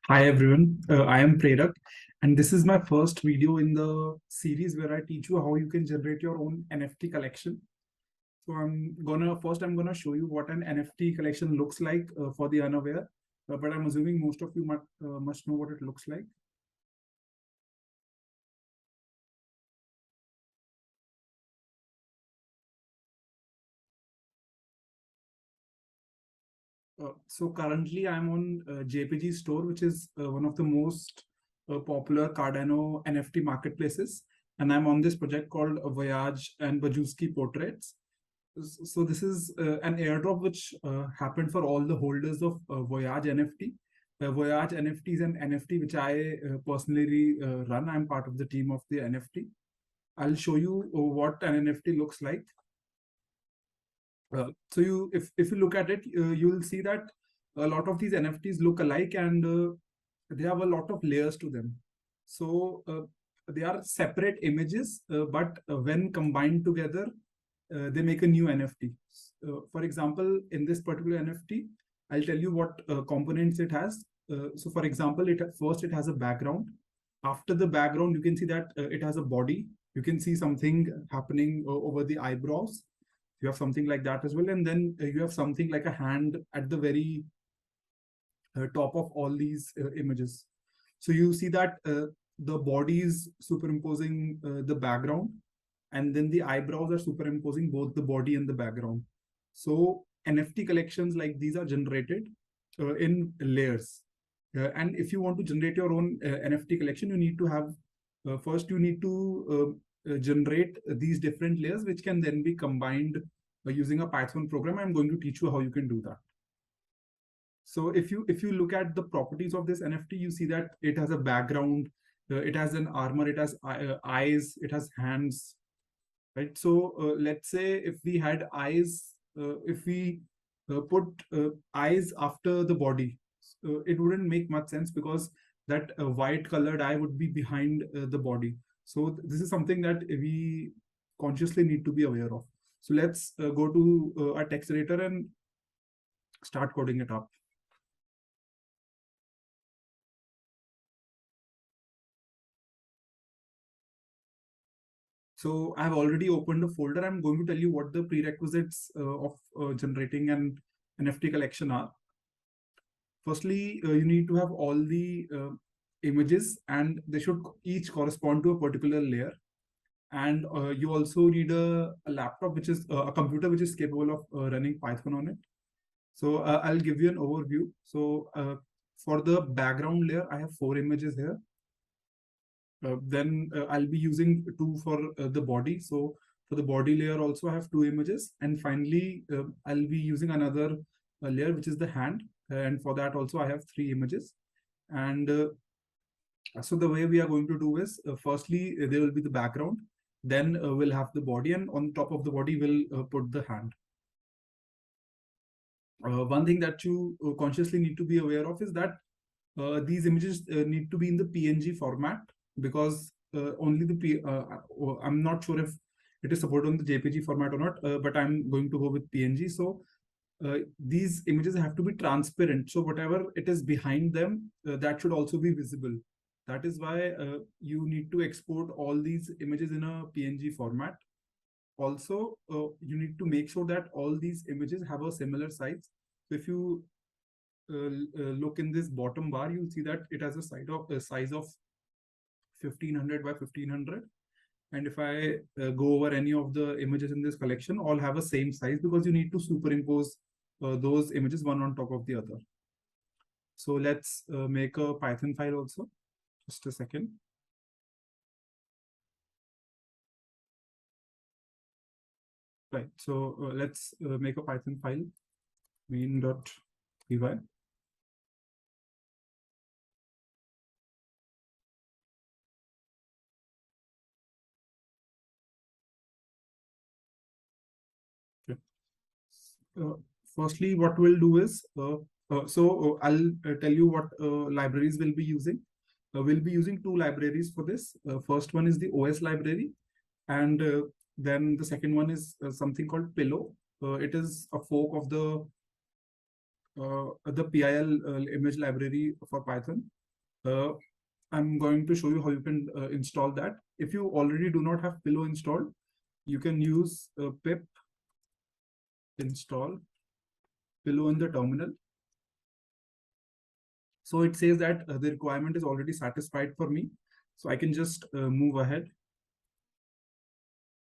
Hi everyone, I am Prerak, and this is my first video in the series where I teach you how you can generate your own NFT collection. So I'm gonna show you what an NFT collection looks like for the unaware, but I'm assuming most of you must know what it looks like. So currently I'm on JPG Store, which is one of the most popular Cardano NFT marketplaces, and I'm on this project called Voyage and Bajuski Portraits. So this is an airdrop which happened for all the holders of Voyage NFT. Voyage NFT is an NFT which I personally run. I'm part of the team of the NFT. I'll show you what an NFT looks like. If you look at it, you'll see that a lot of these NFTs look alike, and they have a lot of layers to them. So they are separate images, but when combined together, they make a new NFT. For example, in this particular NFT, I'll tell you what components it has. So for example, first it has a background. After the background, you can see that it has a body. You can see something happening over the eyebrows. You have something like that as well, and then you have something like a hand at the very top of all these images. So you see that the body is superimposing the background, and then the eyebrows are superimposing both the body and the background. So NFT collections like these are generated in layers. And if you want to generate your own NFT collection, you need to have first you need to generate these different layers, which can then be combined using a Python program. I'm going to teach you how you can do that. So if you look at the properties of this NFT, you see that it has a background, it has an armor, it has eyes, it has hands, right? So let's say if we had eyes, if we put eyes after the body, it wouldn't make much sense because that white colored eye would be behind the body. So this is something that we consciously need to be aware of. So let's go to our text editor and start coding it up. So I've already opened a folder. I'm going to tell you what the prerequisites of generating an NFT collection are. Firstly, you need to have all the images, and they should each correspond to a particular layer. And you also need a laptop, which is a computer, which is capable of running Python on it. So I'll give you an overview. So for the background layer, I have 4 images here. Then I'll be using 2 for the body. So for the body layer also I have 2 images. And finally, I'll be using another layer, which is the hand. And for that also I have 3 images. And so the way we are going to do is, firstly, there will be the background. Then we'll have the body, and on top of the body, we'll put the hand. One thing that you consciously need to be aware of is that these images need to be in the PNG format, because only I'm not sure if it is supported on the JPG format or not, but I'm going to go with PNG. So these images have to be transparent. So whatever it is behind them, that should also be visible. That is why you need to export all these images in a PNG format. Also, you need to make sure that all these images have a similar size. So if you look in this bottom bar, you'll see that it has a size of 1500 by 1500. And if I go over any of the images in this collection, all have a same size, because you need to superimpose those images one on top of the other. So let's make a Python file also. Just a second. Right. So let's make a Python file, main.py. Okay. Uh, Firstly, what we'll do is, I'll tell you what libraries we'll be using. We'll be using 2 libraries for this. First one is the OS library, and then the second one is something called Pillow. It is a fork of the the PIL image library for Python. I'm going to show you how you can install that. If you already do not have Pillow installed, you can use pip install Pillow in the terminal. So it says that the requirement is already satisfied for me. So I can just move ahead.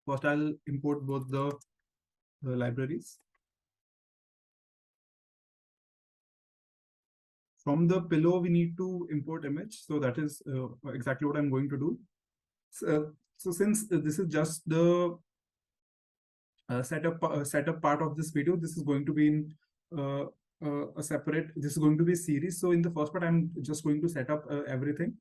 First, I'll import both the libraries. From the Pillow, we need to import image. So that is exactly what I'm going to do. So since this is just the setup part of this video, this is going to be in a separate, this is going to be a series. So in the first part, I'm just going to set up everything.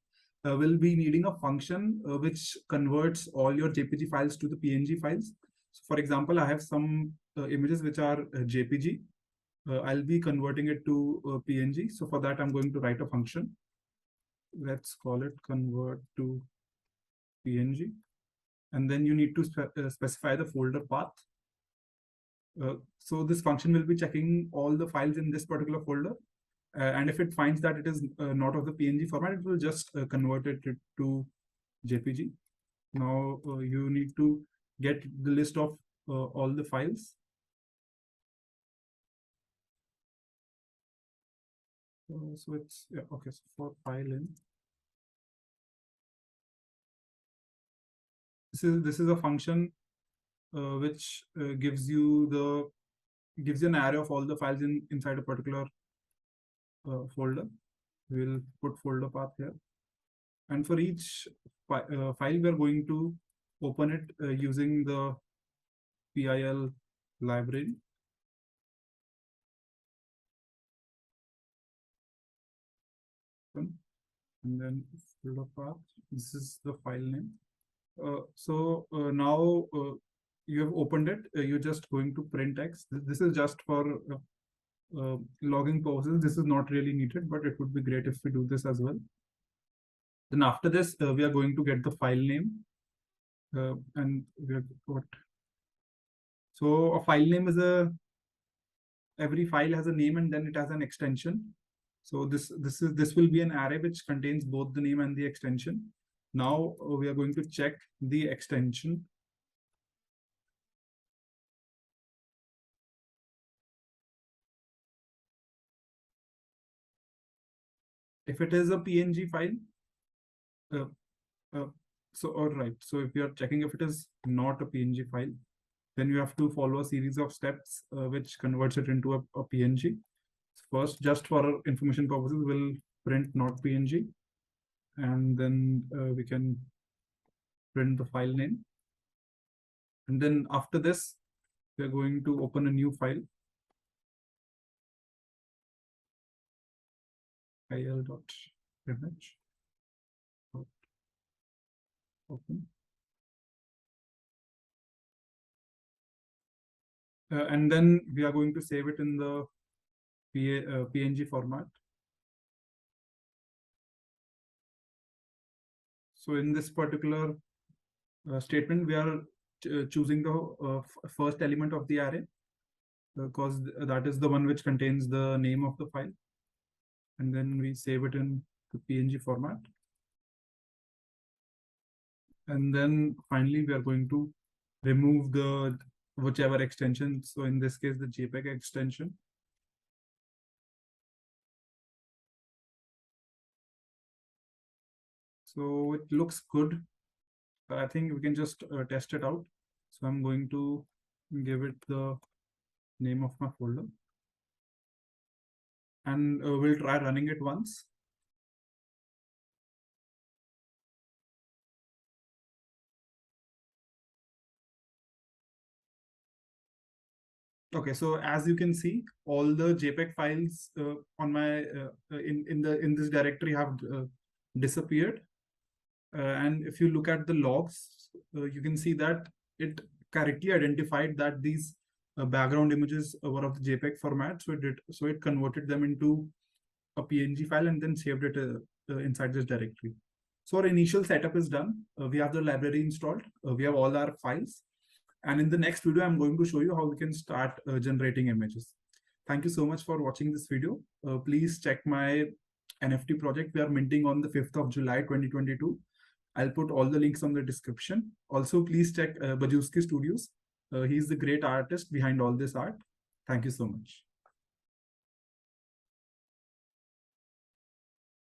We'll be needing a function which converts all your JPG files to the PNG files. So for example, I have some images which are JPG. I'll be converting it to PNG. So for that, I'm going to write a function. Let's call it convert to PNG. And then you need to specify the folder path. So this function will be checking all the files in this particular folder. And if it finds that it is not of the PNG format, it will just convert it to JPG. Now you need to get the list of all the files. So it's, yeah, okay, so for file in. This is a function which gives you an array of all the files inside a particular folder. We'll put folder path here. And for each file, we are going to open it using the PIL library. And then folder path, this is the file name. So now you have opened it, you're just going to print X. This is just for logging purposes. This is not really needed, but it would be great if we do this as well. Then after this, we are going to get the file name. And we have got. So a file name is every file has a name and then it has an extension. So this will be an array which contains both the name and the extension. Now we are going to check the extension. If it is a PNG file, so all right. So if you are checking if it is not a PNG file, then you have to follow a series of steps which converts it into a PNG. First, just for information purposes, we'll print not PNG, and then we can print the file name. And then after this, we're going to open a new file, il.image. Open. And then we are going to save it in the PNG format. So in this particular statement, we are choosing the first element of the array because that is the one which contains the name of the file. And then we save it in the PNG format. And then finally, we are going to remove the whichever extension. So in this case, the JPEG extension. So it looks good. I think we can just test it out. So I'm going to give it the name of my folder. And we'll try running it once. Okay, so as you can see, all the JPEG files on my in this directory have disappeared. And if you look at the logs, you can see that it correctly identified that these background images were of the JPEG format. So it converted them into a PNG file and then saved it inside this directory. So our initial setup is done. We have the library installed. We have all our files. And in the next video, I'm going to show you how we can start generating images. Thank you so much for watching this video. Please check my NFT project. We are minting on the 5th of July 2022. I'll put all the links on the description. Also, please check Bajuski Studios. He's the great artist behind all this art. Thank you so much.